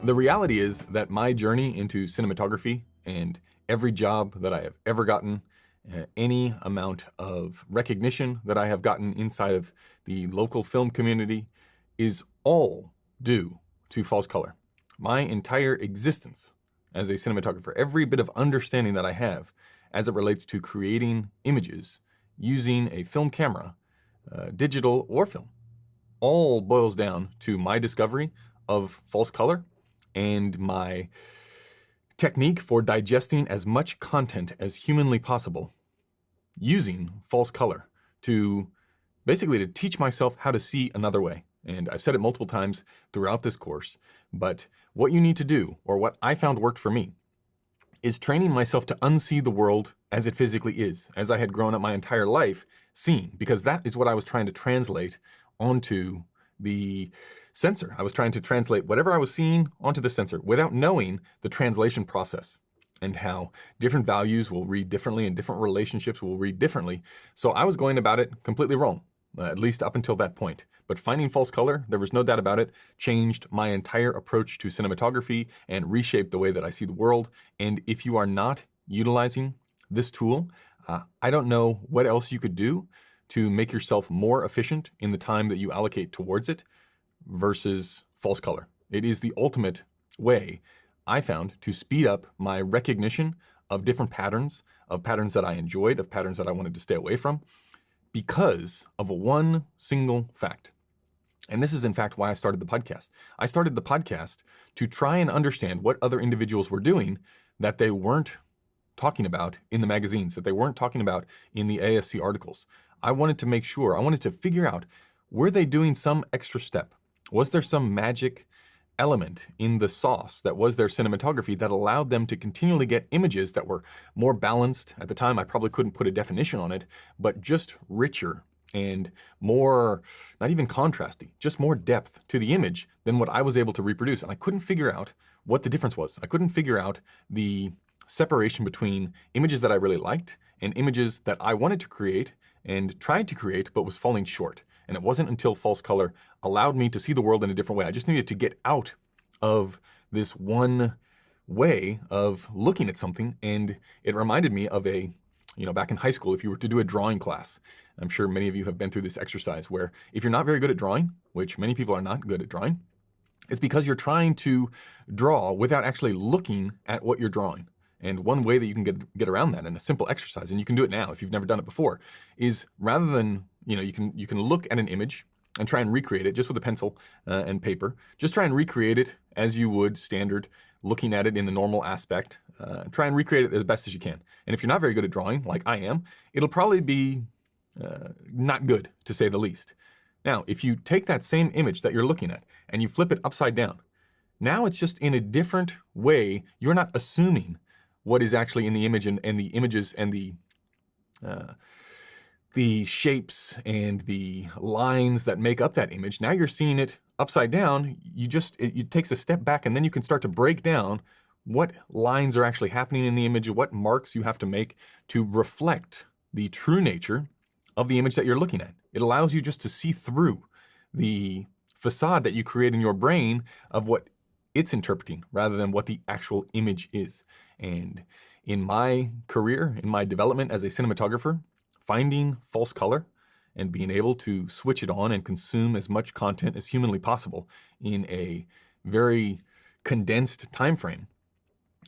The reality is that my journey into cinematography and every job that I have ever gotten, any amount of recognition that I have gotten inside of the local film community is all due to false color. My entire existence as a cinematographer, every bit of understanding that I have as it relates to creating images using a film camera, digital or film, all boils down to my discovery of false color and my technique for digesting as much content as humanly possible using false color to basically to teach myself how to see another way. And I've said it multiple times throughout this course, but what you need to do, or what I found worked for me, is training myself to unsee the world as it physically is, as I had grown up my entire life seeing, because that is what I was trying to translate onto the sensor. I was trying to translate whatever I was seeing onto the sensor without knowing the translation process and how different values will read differently and different relationships will read differently. So I was going about it completely wrong, at least up until that point. But finding false color, there was no doubt about it, changed my entire approach to cinematography and reshaped the way that I see the world. And if you are not utilizing this tool, I don't know what else you could do to make yourself more efficient in the time that you allocate towards it versus false color. It is the ultimate way I found to speed up my recognition of different patterns, of patterns that I enjoyed, of patterns that I wanted to stay away from, because of one single fact. And this is in fact why I started the podcast. I started the podcast to try and understand what other individuals were doing that they weren't talking about in the magazines, that they weren't talking about in the ASC articles. I wanted to make sure, I wanted to figure out, were they doing some extra step? Was there some magic element in the sauce that was their cinematography that allowed them to continually get images that were more balanced? At the time, I probably couldn't put a definition on it, but just richer and more, not even contrasty, just more depth to the image than what I was able to reproduce. And I couldn't figure out what the difference was. I couldn't figure out the separation between images that I really liked and images that I wanted to create and tried to create but was falling short. And it wasn't until false color allowed me to see the world in a different way. I just needed to get out of this one way of looking at something. And it reminded me of back in high school, if you were to do a drawing class, I'm sure many of you have been through this exercise where if you're not very good at drawing, which many people are not good at drawing, it's because you're trying to draw without actually looking at what you're drawing. And one way that you can get around that in a simple exercise, and you can do it now if you've never done it before, is rather than, you can look at an image and try and recreate it just with a pencil and paper. Just try and recreate it as you would standard, looking at it in the normal aspect. Try and recreate it as best as you can. And if you're not very good at drawing, like I am, it'll probably be not good, to say the least. Now, if you take that same image that you're looking at and you flip it upside down, now it's just in a different way. You're not assuming what is actually in the image and the images and the shapes and the lines that make up that image. Now you're seeing it upside down. It takes a step back, and then you can start to break down what lines are actually happening in the image, what marks you have to make to reflect the true nature of the image that you're looking at. It allows you just to see through the facade that you create in your brain of what it's interpreting rather than what the actual image is. And in my career, in my development as a cinematographer, finding false color and being able to switch it on and consume as much content as humanly possible in a very condensed time frame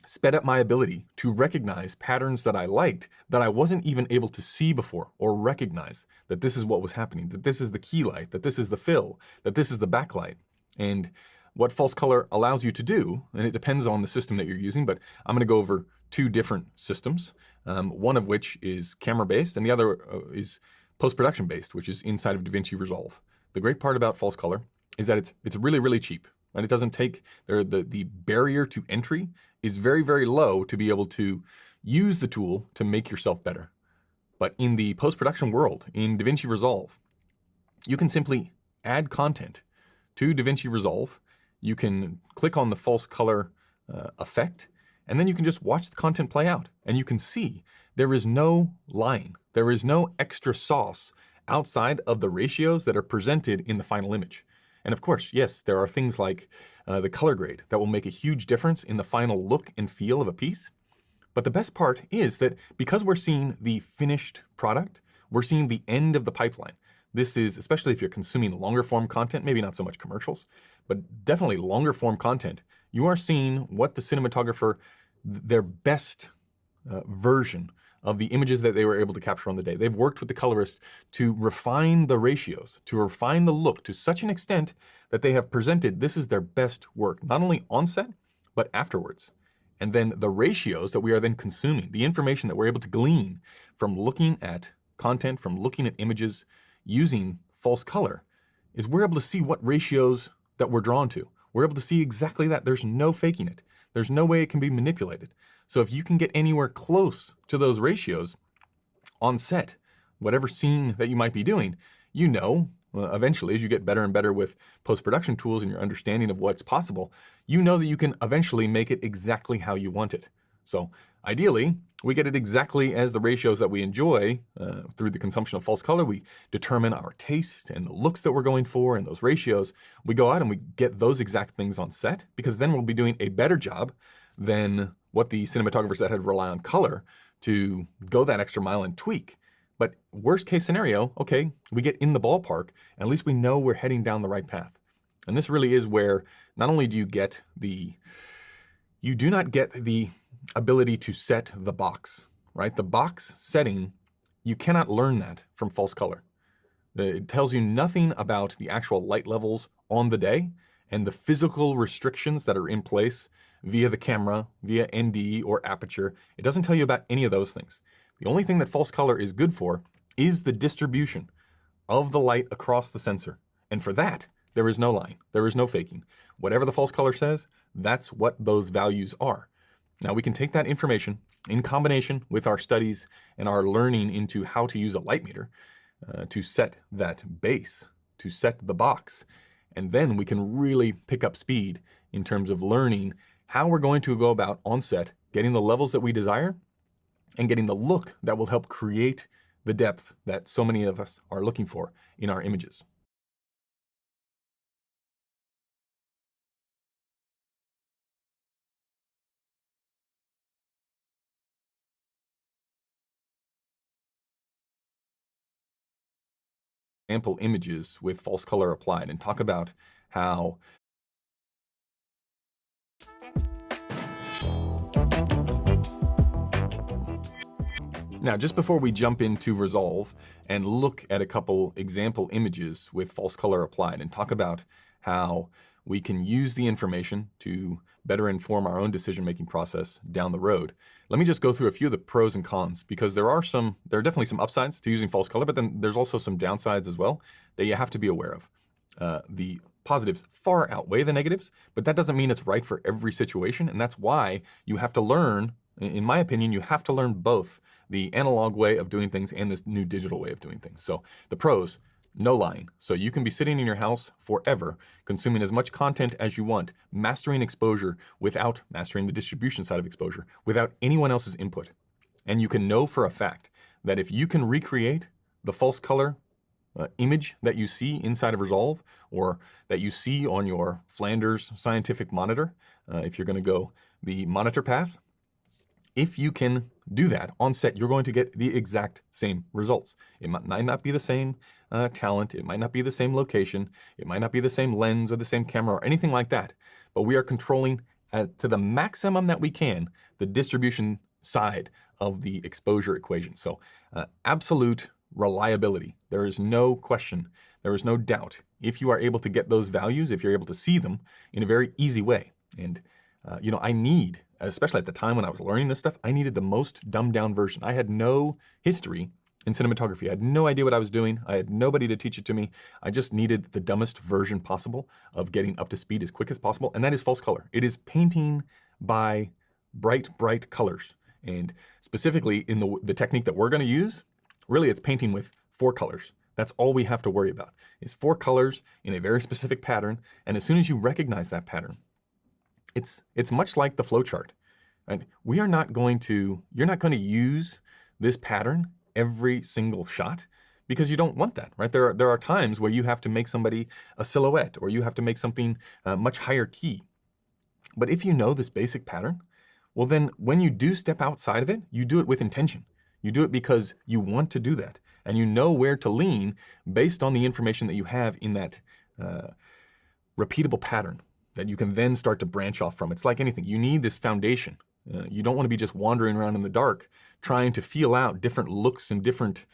sped up my ability to recognize patterns that I liked that I wasn't even able to see before, or recognize that this is what was happening, that this is the key light, that this is the fill, that this is the backlight. And what false color allows you to do, and it depends on the system that you're using, but I'm going to go over two different systems, one of which is camera-based and the other is post-production based, which is inside of DaVinci Resolve. The great part about false color is that it's really, really cheap. And it doesn't take, the barrier to entry is very, very low to be able to use the tool to make yourself better. But in the post-production world, in DaVinci Resolve, you can simply add content to DaVinci Resolve. You can click on the false color effect, and then you can just watch the content play out. And you can see there is no lying. There is no extra sauce outside of the ratios that are presented in the final image. And of course, yes, there are things like the color grade that will make a huge difference in the final look and feel of a piece. But the best part is that because we're seeing the finished product, we're seeing the end of the pipeline. This is, especially if you're consuming longer form content, maybe not so much commercials, but definitely longer form content, you are seeing what the cinematographer, their best version of the images that they were able to capture on the day. They've worked with the colorist to refine the ratios, to refine the look to such an extent that they have presented this is their best work, not only on set, but afterwards. And then the ratios that we are then consuming, the information that we're able to glean from looking at content, from looking at images using false color, is we're able to see what ratios that we're drawn to. We're able to see exactly that. There's no faking it. There's no way it can be manipulated. So if you can get anywhere close to those ratios on set, whatever scene that you might be doing, you know, eventually as you get better and better with post-production tools and your understanding of what's possible, you know that you can eventually make it exactly how you want it. So ideally, we get it exactly as the ratios that we enjoy through the consumption of false color. We determine our taste and the looks that we're going for and those ratios. We go out and we get those exact things on set, because then we'll be doing a better job than what the cinematographers that had to rely on color to go that extra mile and tweak. But worst case scenario, okay, we get in the ballpark, and at least we know we're heading down the right path. And this really is where not only do you get you do not get the ability to set the box, right? The box setting, you cannot learn that from false color. It tells you nothing about the actual light levels on the day and the physical restrictions that are in place via the camera, via ND or aperture. It doesn't tell you about any of those things. The only thing that false color is good for is the distribution of the light across the sensor. And for that, there is no lying. There is no faking. Whatever the false color says, that's what those values are. Now we can take that information in combination with our studies and our learning into how to use a light meter to set that base, to set the box. And then we can really pick up speed in terms of learning how we're going to go about on set, getting the levels that we desire and getting the look that will help create the depth that so many of us are looking for in our images. Ample images with false color applied and talk about how now, just before we jump into Resolve and look at a couple example images with false color applied and talk about how we can use the information to better inform our own decision-making process down the road, let me just go through a few of the pros and cons, because there are definitely some upsides to using false color, but then there's also some downsides as well that you have to be aware of. The positives far outweigh the negatives, but that doesn't mean it's right for every situation, and that's why you have to learn, in my opinion, you have to learn both the analog way of doing things and this new digital way of doing things. So the pros, no lying. So you can be sitting in your house forever, consuming as much content as you want, mastering exposure without mastering the distribution side of exposure, without anyone else's input. And you can know for a fact that if you can recreate the false color image that you see inside of Resolve, or that you see on your Flanders scientific monitor, if you're going to go the monitor path, if you can do that on set, you're going to get the exact same results. It might not be the same talent, it might not be the same location, it might not be the same lens or the same camera or anything like that, but we are controlling to the maximum that we can the distribution side of the exposure equation. So absolute reliability. There is no question, there is no doubt. If you are able to get those values, if you're able to see them in a very easy way, and I need, especially at the time when I was learning this stuff, I needed the most dumbed down version. I had no history in cinematography. I had no idea what I was doing. I had nobody to teach it to me. I just needed the dumbest version possible of getting up to speed as quick as possible, and that is false color. It is painting by bright colors. And specifically in the technique that we're going to use, really it's painting with 4 colors. That's all we have to worry about, is 4 colors in a very specific pattern, and as soon as you recognize that pattern, it's much like the flowchart. Right? You're not going to use this pattern every single shot, because you don't want that, right? There are times where you have to make somebody a silhouette, or you have to make something much higher key. But if you know this basic pattern, well, then when you do step outside of it, you do it with intention. You do it because you want to do that, and you know where to lean based on the information that you have in that repeatable pattern that you can then start to branch off from. It's like anything. You need this foundation. You don't want to be just wandering around in the dark trying to feel out different looks and different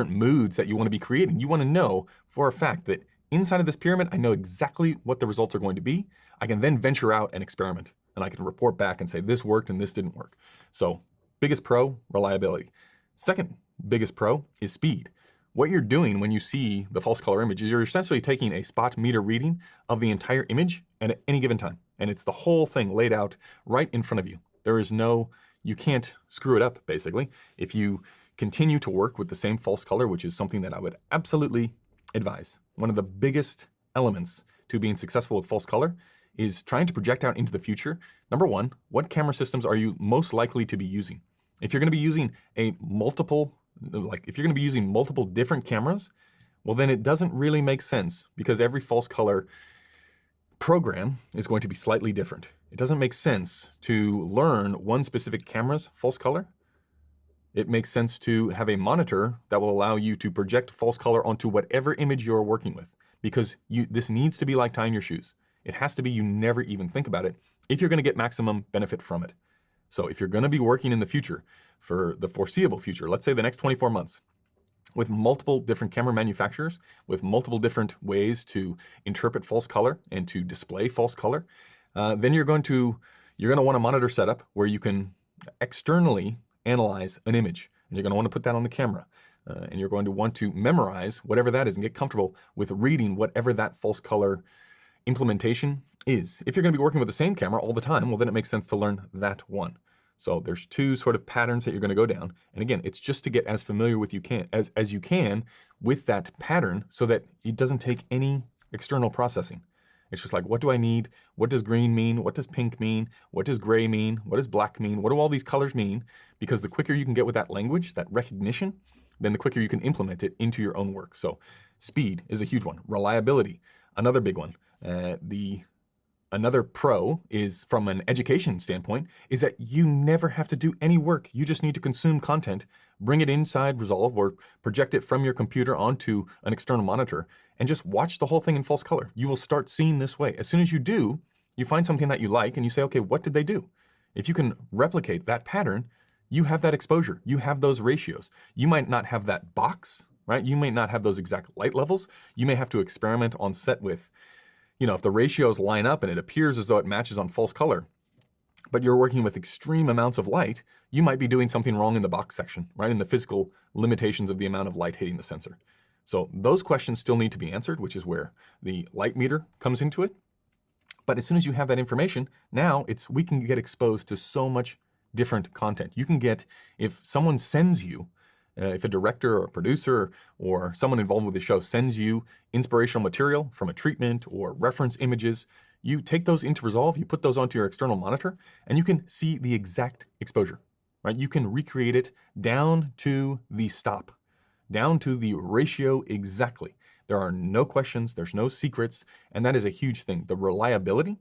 moods that you want to be creating. You want to know for a fact that inside of this pyramid, I know exactly what the results are going to be. I can then venture out and experiment, and I can report back and say this worked and this didn't work. So biggest pro, reliability. Second biggest pro is speed. What you're doing when you see the false color image is you're essentially taking a spot meter reading of the entire image at any given time. And it's the whole thing laid out right in front of you. You can't screw it up, basically. If you continue to work with the same false color, which is something that I would absolutely advise. One of the biggest elements to being successful with false color is trying to project out into the future. Number one, what camera systems are you most likely to be using? If you're going to be using if you're going to be using multiple different cameras, well, then it doesn't really make sense, because every false color program is going to be slightly different. It doesn't make sense to learn one specific camera's false color. It makes sense to have a monitor that will allow you to project false color onto whatever image you're working with, because this needs to be like tying your shoes. It has to be you never even think about it if you're going to get maximum benefit from it. So if you're going to be working in the future, for the foreseeable future, let's say the next 24 months, with multiple different camera manufacturers, with multiple different ways to interpret false color and to display false color, then you're going to want a monitor setup where you can externally analyze an image, and you're going to want to put that on the camera, and you're going to want to memorize whatever that is and get comfortable with reading whatever that false color implementation is. If you're going to be working with the same camera all the time, well, then it makes sense to learn that one. So there's two sort of patterns that you're going to go down. And again, it's just to get as familiar with as you can with that pattern, so that it doesn't take any external processing. It's just like, what do I need? What does green mean? What does pink mean? What does gray mean? What does black mean? What do all these colors mean? Because the quicker you can get with that language, that recognition, then the quicker you can implement it into your own work. So speed is a huge one. Reliability, another big one. Another pro is, from an education standpoint, is that you never have to do any work. You just need to consume content, bring it inside Resolve, or project it from your computer onto an external monitor, and just watch the whole thing in false color. You will start seeing this way. As soon as you do, you find something that you like and you say, okay, what did they do? If you can replicate that pattern, you have that exposure. You have those ratios. You might not have that box, right? You may not have those exact light levels. You may have to experiment on set with, if the ratios line up and it appears as though it matches on false color, but you're working with extreme amounts of light, you might be doing something wrong in the box section, right? In the physical limitations of the amount of light hitting the sensor. So those questions still need to be answered, which is where the light meter comes into it. But as soon as you have that information, now we can get exposed to so much different content. You can get, if someone sends you, if a director or a producer or someone involved with the show sends you inspirational material from a treatment or reference images, you take those into Resolve, you put those onto your external monitor, and you can see the exact exposure, right? You can recreate it down to the stop, down to the ratio exactly. There are no questions, there's no secrets, and that is a huge thing. The reliability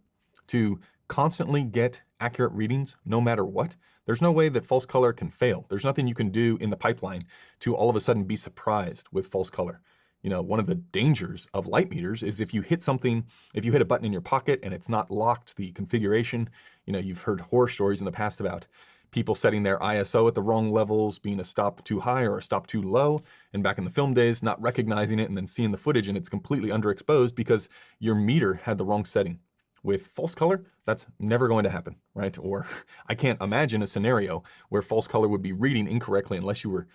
to constantly get accurate readings no matter what. There's no way that false color can fail. There's nothing you can do in the pipeline to all of a sudden be surprised with false color. One of the dangers of light meters is if you hit a button in your pocket and it's not locked, the configuration, you've heard horror stories in the past about people setting their ISO at the wrong levels, being a stop too high or a stop too low, and back in the film days, not recognizing it and then seeing the footage and it's completely underexposed because your meter had the wrong setting. With false color, that's never going to happen, right? Or I can't imagine a scenario where false color would be reading incorrectly unless you were,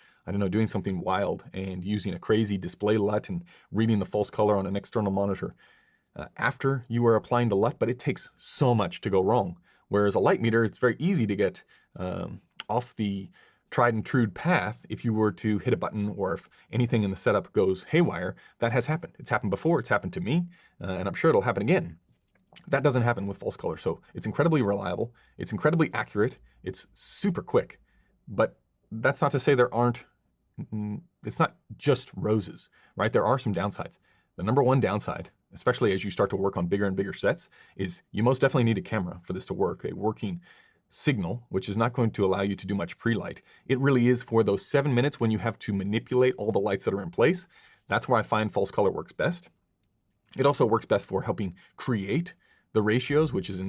doing something wild and using a crazy display LUT and reading the false color on an external monitor after you were applying the LUT, but it takes so much to go wrong. Whereas a light meter, it's very easy to get off the tried and true path if you were to hit a button or if anything in the setup goes haywire. That has happened. It's happened before, it's happened to me, and I'm sure it'll happen again. That doesn't happen with false color. So it's incredibly reliable, it's incredibly accurate, it's super quick. But that's not to say there aren't it's not just roses, right? There are some downsides. The number one downside, especially as you start to work on bigger and bigger sets, is you most definitely need a camera for this to work, a working signal, which is not going to allow you to do much pre-light. It really is for those 7 minutes when you have to manipulate all the lights that are in place. That's where I find false color works best. It also works best for helping create the ratios, which is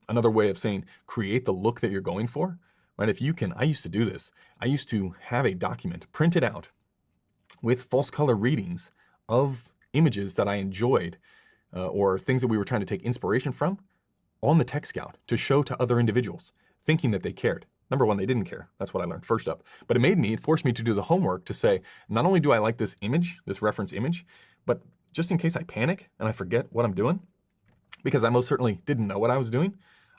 another way of saying create the look that you're going for, right? If you can, I used to do this. I used to have a document printed out with false color readings of images that I enjoyed or things that we were trying to take inspiration from on the Tech Scout to show to other individuals, thinking that they cared. Number one, they didn't care. That's what I learned first up. But it forced me to do the homework to say, not only do I like this image, this reference image, but just in case I panic and I forget what I'm doing, because I most certainly didn't know what I was doing,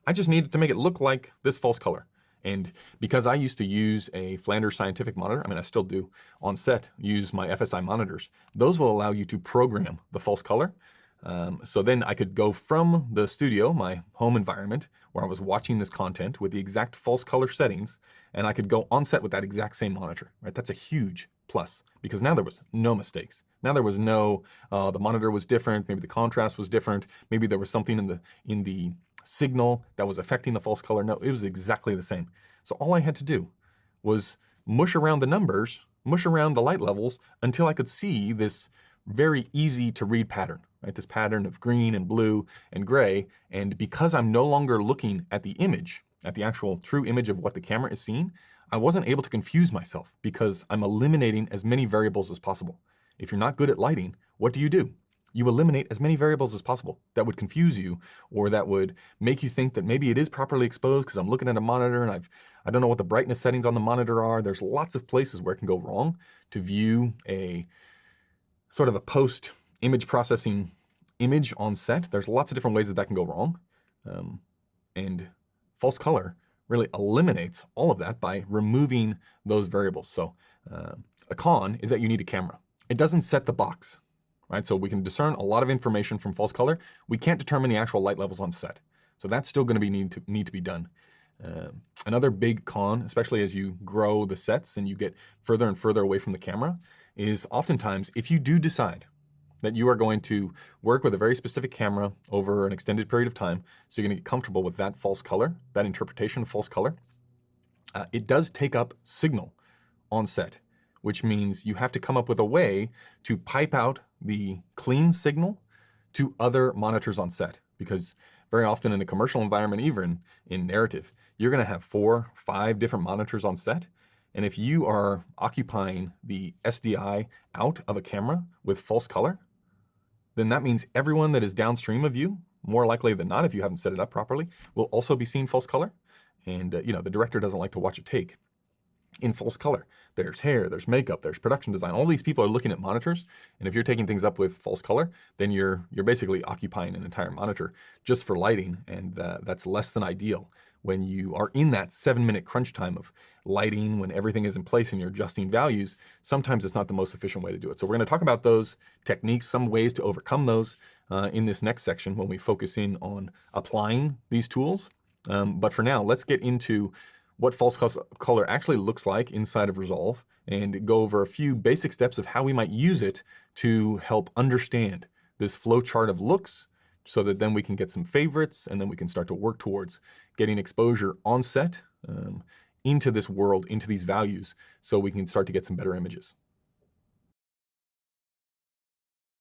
I just needed to make it look like this false color. And because I used to use a Flanders Scientific monitor, I still do on set, use my FSI monitors, those will allow you to program the false color. So then I could go from the studio, my home environment, where I was watching this content with the exact false color settings, and I could go on set with that exact same monitor, right? That's a huge plus, because now there was no mistakes. Now there was no, the monitor was different, maybe the contrast was different, maybe there was something in the signal that was affecting the false color. No, it was exactly the same. So all I had to do was mush around the numbers, mush around the light levels until I could see this very easy to read pattern, right? This pattern of green and blue and gray. And because I'm no longer looking at the image, at the actual true image of what the camera is seeing, I wasn't able to confuse myself because I'm eliminating as many variables as possible. If you're not good at lighting, what do? You eliminate as many variables as possible that would confuse you or that would make you think that maybe it is properly exposed because I'm looking at a monitor and I don't know what the brightness settings on the monitor are. There's lots of places where it can go wrong to view a sort of a post image processing image on set. There's lots of different ways that can go wrong. And false color really eliminates all of that by removing those variables. So a con is that you need a camera. It doesn't set the box. Right? So we can discern a lot of information from false color. We can't determine the actual light levels on set. So that's still going to need to be done. Another big con, especially as you grow the sets and you get further and further away from the camera, is oftentimes if you do decide that you are going to work with a very specific camera over an extended period of time, so you're going to get comfortable with that false color, that interpretation of false color, it does take up signal on set, which means you have to come up with a way to pipe out the clean signal to other monitors on set. Because very often in a commercial environment, even in narrative, you're going to have 4, 5 different monitors on set. And if you are occupying the SDI out of a camera with false color, then that means everyone that is downstream of you, more likely than not, if you haven't set it up properly, will also be seeing false color. And the director doesn't like to watch a take in false color. There's hair, there's makeup, there's production design. All these people are looking at monitors, and if you're taking things up with false color, then you're basically occupying an entire monitor just for lighting, and that's less than ideal. When you are in that 7-minute crunch time of lighting, when everything is in place and you're adjusting values, sometimes it's not the most efficient way to do it. So we're going to talk about those techniques, some ways to overcome those in this next section when we focus in on applying these tools. But for now, let's get into what false color actually looks like inside of Resolve and go over a few basic steps of how we might use it to help understand this flow chart of looks so that then we can get some favorites and then we can start to work towards getting exposure on set into this world, into these values, so we can start to get some better images.